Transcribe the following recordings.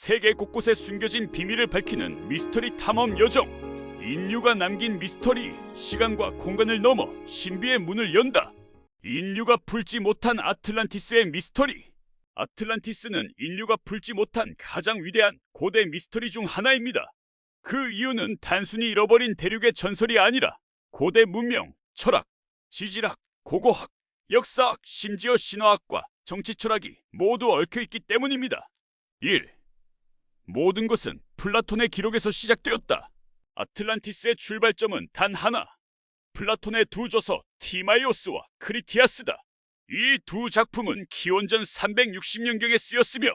세계 곳곳에 숨겨진 비밀을 밝히는 미스터리 탐험 여정. 인류가 남긴 미스터리, 시간과 공간을 넘어 신비의 문을 연다. 인류가 풀지 못한 아틀란티스의 미스터리. 아틀란티스는 인류가 풀지 못한 가장 위대한 고대 미스터리 중 하나입니다. 그 이유는 단순히 잃어버린 대륙의 전설이 아니라 고대 문명, 철학, 지질학, 고고학, 역사학, 심지어 신화학과 정치 철학이 모두 얽혀있기 때문입니다. 1. 모든 것은 플라톤의 기록에서 시작되었다. 아틀란티스의 출발점은 단 하나. 플라톤의 두 저서 티마이오스와 크리티아스다. 이 두 작품은 기원전 360년경에 쓰였으며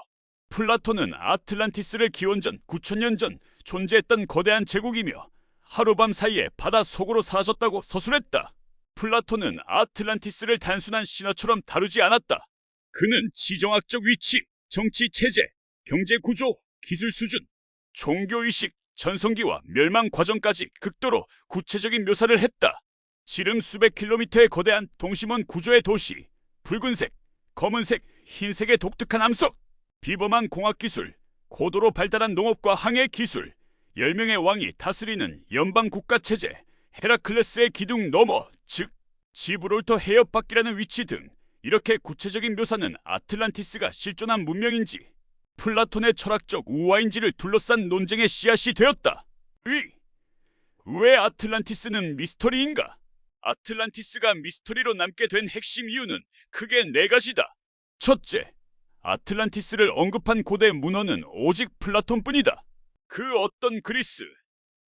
플라톤은 아틀란티스를 기원전 9000년 전 존재했던 거대한 제국이며 하룻밤 사이에 바다 속으로 사라졌다고 서술했다. 플라톤은 아틀란티스를 단순한 신화처럼 다루지 않았다. 그는 지정학적 위치, 정치 체제, 경제 구조, 기술 수준, 종교의식, 전성기와 멸망 과정까지 극도로 구체적인 묘사를 했다. 지름 수백 킬로미터의 거대한 동심원 구조의 도시, 붉은색, 검은색, 흰색의 독특한 암석, 비범한 공학기술, 고도로 발달한 농업과 항해 기술, 10명의 왕이 다스리는 연방 국가체제, 헤라클레스의 기둥 너머, 즉 지브롤터 해협밖이라는 위치 등 이렇게 구체적인 묘사는 아틀란티스가 실존한 문명인지 플라톤의 철학적 우화인지를 둘러싼 논쟁의 씨앗이 되었다. 왜 아틀란티스는 미스터리인가? 아틀란티스가 미스터리로 남게 된 핵심 이유는 크게 네 가지다. 첫째, 아틀란티스를 언급한 고대 문헌은 오직 플라톤뿐이다. 그 어떤 그리스,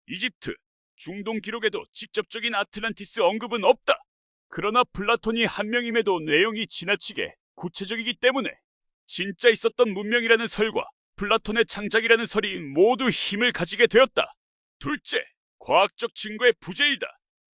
이집트, 중동 기록에도 직접적인 아틀란티스 언급은 없다. 그러나 플라톤이 한 명임에도 내용이 지나치게 구체적이기 때문에 진짜 있었던 문명이라는 설과 플라톤의 창작이라는 설이 모두 힘을 가지게 되었다. 둘째, 과학적 증거의 부재이다.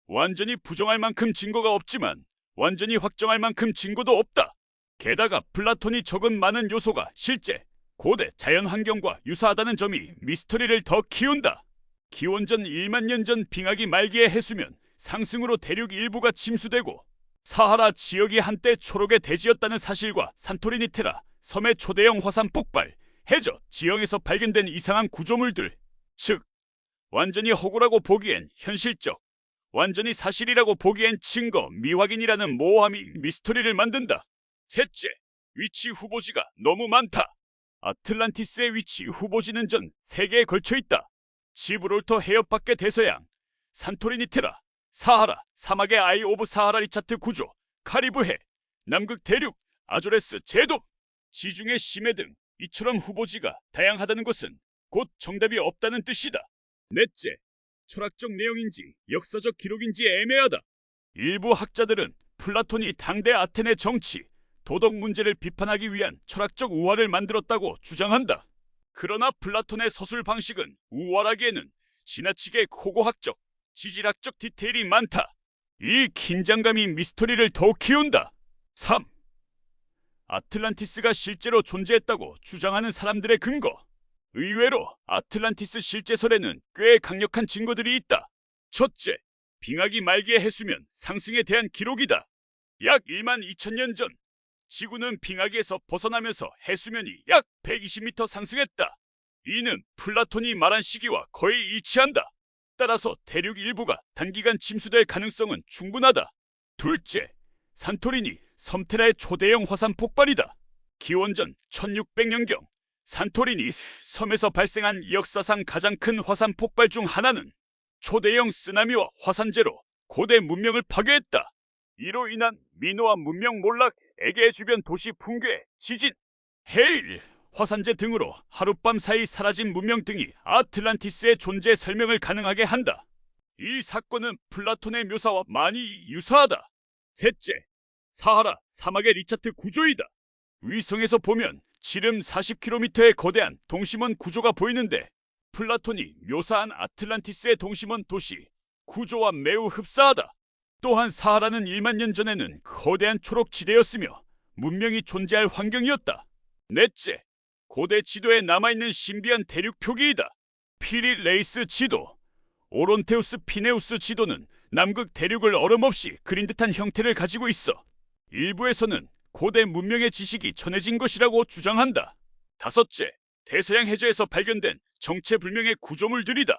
완전히 부정할 만큼 증거가 없지만 완전히 확정할 만큼 증거도 없다. 게다가 플라톤이 적은 많은 요소가 실제 고대 자연 환경과 유사하다는 점이 미스터리를 더 키운다. 기원전 1만 년 전 빙하기 말기의 해수면 상승으로 대륙 일부가 침수되고 사하라 지역이 한때 초록의 대지였다는 사실과 산토리니 테라 섬의 초대형 화산 폭발, 해저 지형에서 발견된 이상한 구조물들, 즉 완전히 허구라고 보기엔 현실적, 완전히 사실이라고 보기엔 증거 미확인이라는 모호함이 미스터리를 만든다. 셋째, 위치 후보지가 너무 많다. 아틀란티스의 위치 후보지는 전 세계에 걸쳐 있다. 지브롤터 해협 밖의 대서양, 산토리니 테라, 사하라, 사막의 아이 오브 사하라 리차트 구조, 카리브해, 남극 대륙, 아조레스 제도, 지중해 심해 등 이처럼 후보지가 다양하다는 것은 곧 정답이 없다는 뜻이다. 넷째, 철학적 내용인지 역사적 기록인지 애매하다. 일부 학자들은 플라톤이 당대 아테네 정치, 도덕 문제를 비판하기 위한 철학적 우화를 만들었다고 주장한다. 그러나 플라톤의 서술 방식은 우월하기에는 지나치게 고고학적, 지질학적 디테일이 많다. 이 긴장감이 미스터리를 더욱 키운다. 3. 아틀란티스가 실제로 존재했다고 주장하는 사람들의 근거. 의외로 아틀란티스 실제설에는 꽤 강력한 증거들이 있다. 첫째, 빙하기 말기의 해수면 상승에 대한 기록이다. 약 1만 2천 년 전 지구는 빙하기에서 벗어나면서 해수면이 약 120m 상승했다. 이는 플라톤이 말한 시기와 거의 일치한다. 따라서 대륙 일부가 단기간 침수될 가능성은 충분하다. 둘째, 산토리니 섬테라의 초대형 화산 폭발이다. 기원전 1600년경 산토리니 섬에서 발생한 역사상 가장 큰 화산 폭발 중 하나는 초대형 쓰나미와 화산재로 고대 문명을 파괴했다. 이로 인한 미노아 문명 몰락, 에게 주변 도시 붕괴, 지진, 해일, 화산재 등으로 하룻밤 사이 사라진 문명 등이 아틀란티스의 존재 설명을 가능하게 한다. 이 사건은 플라톤의 묘사와 많이 유사하다. 셋째, 사하라 사막의 리차트 구조이다. 위성에서 보면 지름 40km의 거대한 동심원 구조가 보이는데 플라톤이 묘사한 아틀란티스의 동심원 도시 구조와 매우 흡사하다. 또한 사하라는 1만 년 전에는 거대한 초록지대였으며 문명이 존재할 환경이었다. 넷째, 고대 지도에 남아있는 신비한 대륙 표기이다. 피리레이스 지도, 오론테우스 피네우스 지도는 남극 대륙을 얼음없이 그린 듯한 형태를 가지고 있어 일부에서는 고대 문명의 지식이 전해진 것이라고 주장한다. 다섯째, 대서양 해저에서 발견된 정체불명의 구조물들이다.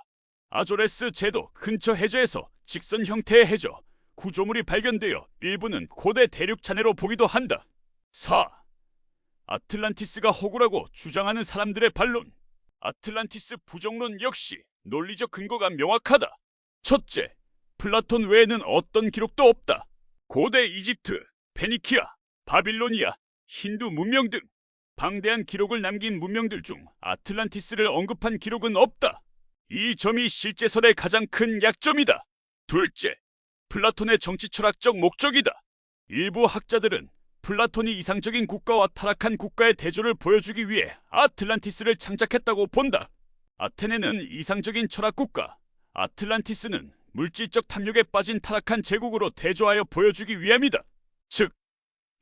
아조레스 제도 근처 해저에서 직선 형태의 해저 구조물이 발견되어 일부는 고대 대륙 잔해로 보기도 한다. 4. 아틀란티스가 허구라고 주장하는 사람들의 반론. 아틀란티스 부정론 역시 논리적 근거가 명확하다. 첫째, 플라톤 외에는 어떤 기록도 없다. 고대 이집트, 페니키아, 바빌로니아, 힌두 문명 등 방대한 기록을 남긴 문명들 중 아틀란티스를 언급한 기록은 없다. 이 점이 실제설의 가장 큰 약점이다. 둘째, 플라톤의 정치철학적 목적이다. 일부 학자들은 플라톤이 이상적인 국가와 타락한 국가의 대조를 보여주기 위해 아틀란티스를 창작했다고 본다. 아테네는 이상적인 철학국가, 아틀란티스는 물질적 탐욕에 빠진 타락한 제국으로 대조하여 보여주기 위함이다. 즉,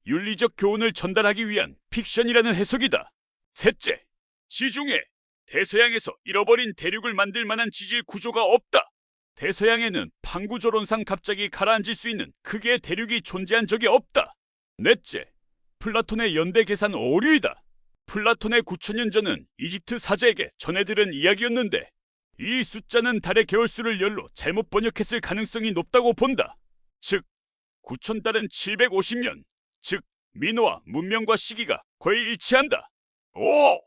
윤리적 교훈을 전달하기 위한 픽션이라는 해석이다. 셋째, 지중해, 대서양에서 잃어버린 대륙을 만들 만한 지질 구조가 없다. 대서양에는 판구조론상 갑자기 가라앉을 수 있는 크기의 대륙이 존재한 적이 없다. 넷째, 플라톤의 연대 계산 오류이다. 플라톤의 9천년 전은 이집트 사제에게 전해들은 이야기였는데 이 숫자는 달의 개월수를 열로 잘못 번역했을 가능성이 높다고 본다. 즉, 9,000달은 750년, 즉 미노아 문명과 시기가 거의 일치한다. 오!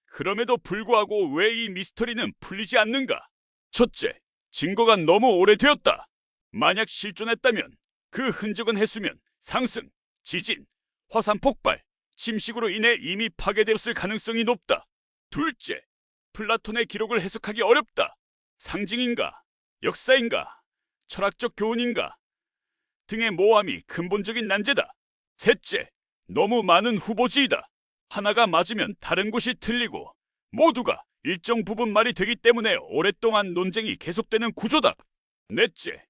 그럼에도 불구하고 왜 이 미스터리는 풀리지 않는가? 첫째, 증거가 너무 오래되었다. 만약 실존했다면 그 흔적은 해수면 상승, 지진, 화산 폭발, 침식으로 인해 이미 파괴되었을 가능성이 높다. 둘째, 플라톤의 기록을 해석하기 어렵다. 상징인가, 역사인가, 철학적 교훈인가 등의 모호함이 근본적인 난제다. 셋째, 너무 많은 후보지이다. 하나가 맞으면 다른 곳이 틀리고 모두가 일정 부분 말이 되기 때문에 오랫동안 논쟁이 계속되는 구조다. 넷째,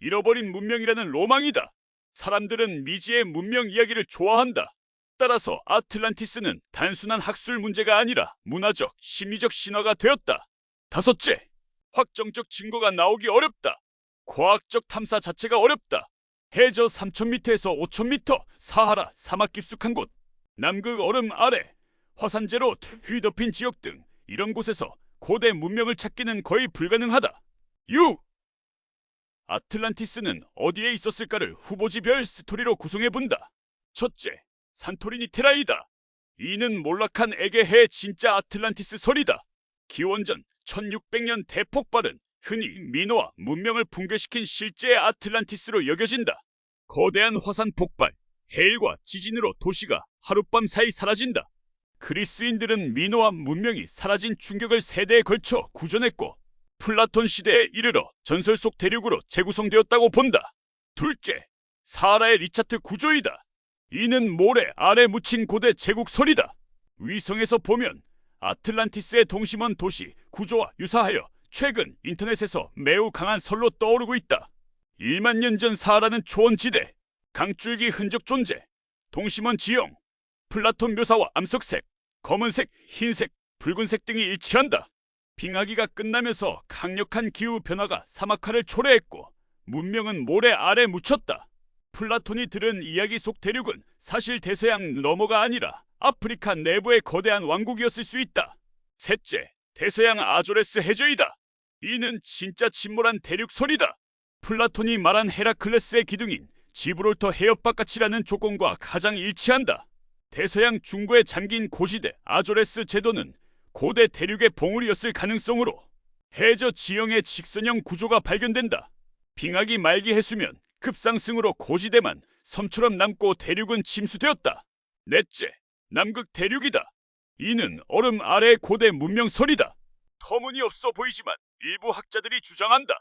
잃어버린 문명이라는 로망이다. 사람들은 미지의 문명 이야기를 좋아한다. 따라서 아틀란티스는 단순한 학술 문제가 아니라 문화적, 심리적 신화가 되었다. 다섯째, 확정적 증거가 나오기 어렵다. 과학적 탐사 자체가 어렵다. 해저 3,000m에서 5,000m, 사하라, 사막 깊숙한 곳, 남극 얼음 아래, 화산재로 뒤덮인 지역 등 이런 곳에서 고대 문명을 찾기는 거의 불가능하다. 6. 아틀란티스는 어디에 있었을까를 후보지별 스토리로 구성해본다. 첫째, 산토리니 테라이다. 이는 몰락한 에게해의 진짜 아틀란티스 설이다. 기원전 1600년 대폭발은 흔히 미노아 문명을 붕괴시킨 실제의 아틀란티스로 여겨진다. 거대한 화산 폭발, 해일과 지진으로 도시가 하룻밤 사이 사라진다. 그리스인들은 미노아 문명이 사라진 충격을 세대에 걸쳐 구전했고 플라톤 시대에 이르러 전설 속 대륙으로 재구성되었다고 본다. 둘째, 사하라의 리차트 구조이다. 이는 모래 아래 묻힌 고대 제국설이다. 위성에서 보면 아틀란티스의 동심원 도시 구조와 유사하여 최근 인터넷에서 매우 강한 설로 떠오르고 있다. 1만 년 전 사하라는 초원지대, 강줄기 흔적 존재, 동심원 지형, 플라톤 묘사와 암석색, 검은색, 흰색, 붉은색 등이 일치한다. 빙하기가 끝나면서 강력한 기후 변화가 사막화를 초래했고 문명은 모래 아래 묻혔다. 플라톤이 들은 이야기 속 대륙은 사실 대서양 너머가 아니라 아프리카 내부의 거대한 왕국이었을 수 있다. 셋째, 대서양 아조레스 해저이다. 이는 진짜 침몰한 대륙설이다. 플라톤이 말한 헤라클레스의 기둥인 지브롤터 해협 바깥이라는 조건과 가장 일치한다. 대서양 중부에 잠긴 고시대 아조레스 제도는 고대 대륙의 봉우리였을 가능성으로 해저 지형의 직선형 구조가 발견된다. 빙하기 말기 해수면 급상승으로 고지대만 섬처럼 남고 대륙은 침수되었다. 넷째, 남극 대륙이다. 이는 얼음 아래의 고대 문명설이다. 터무니없어 보이지만 일부 학자들이 주장한다.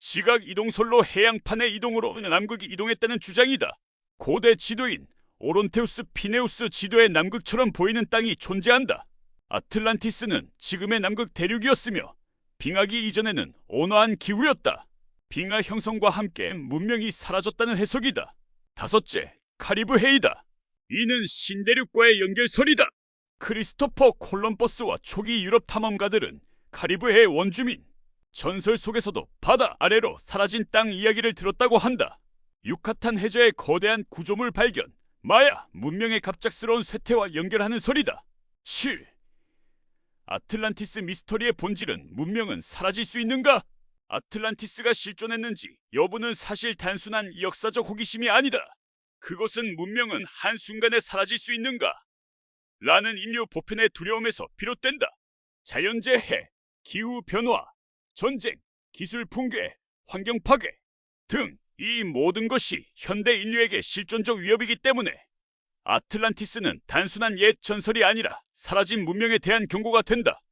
지각 이동설로 해양판의 이동으로 남극이 이동했다는 주장이다. 고대 지도인 오론테우스 피네우스 지도의 남극처럼 보이는 땅이 존재한다. 아틀란티스는 지금의 남극 대륙이었으며 빙하기 이전에는 온화한 기후였다. 빙하 형성과 함께 문명이 사라졌다는 해석이다. 다섯째, 카리브 해이다. 이는 신대륙과의 연결설이다. 크리스토퍼 콜럼버스와 초기 유럽 탐험가들은 카리브해의 원주민, 전설 속에서도 바다 아래로 사라진 땅 이야기를 들었다고 한다. 유카탄 해저의 거대한 구조물 발견, 마야 문명의 갑작스러운 쇠퇴와 연결하는 설이다. 7. 아틀란티스 미스터리의 본질은 문명은 사라질 수 있는가? 아틀란티스가 실존했는지 여부는 사실 단순한 역사적 호기심이 아니다. 그것은 문명은 한순간에 사라질 수 있는가? 라는 인류 보편의 두려움에서 비롯된다. 자연재해, 기후변화, 전쟁, 기술 붕괴, 환경 파괴 등 이 모든 것이 현대 인류에게 실존적 위협이기 때문에 아틀란티스는 단순한 옛 전설이 아니라 사라진 문명에 대한 경고가 된다.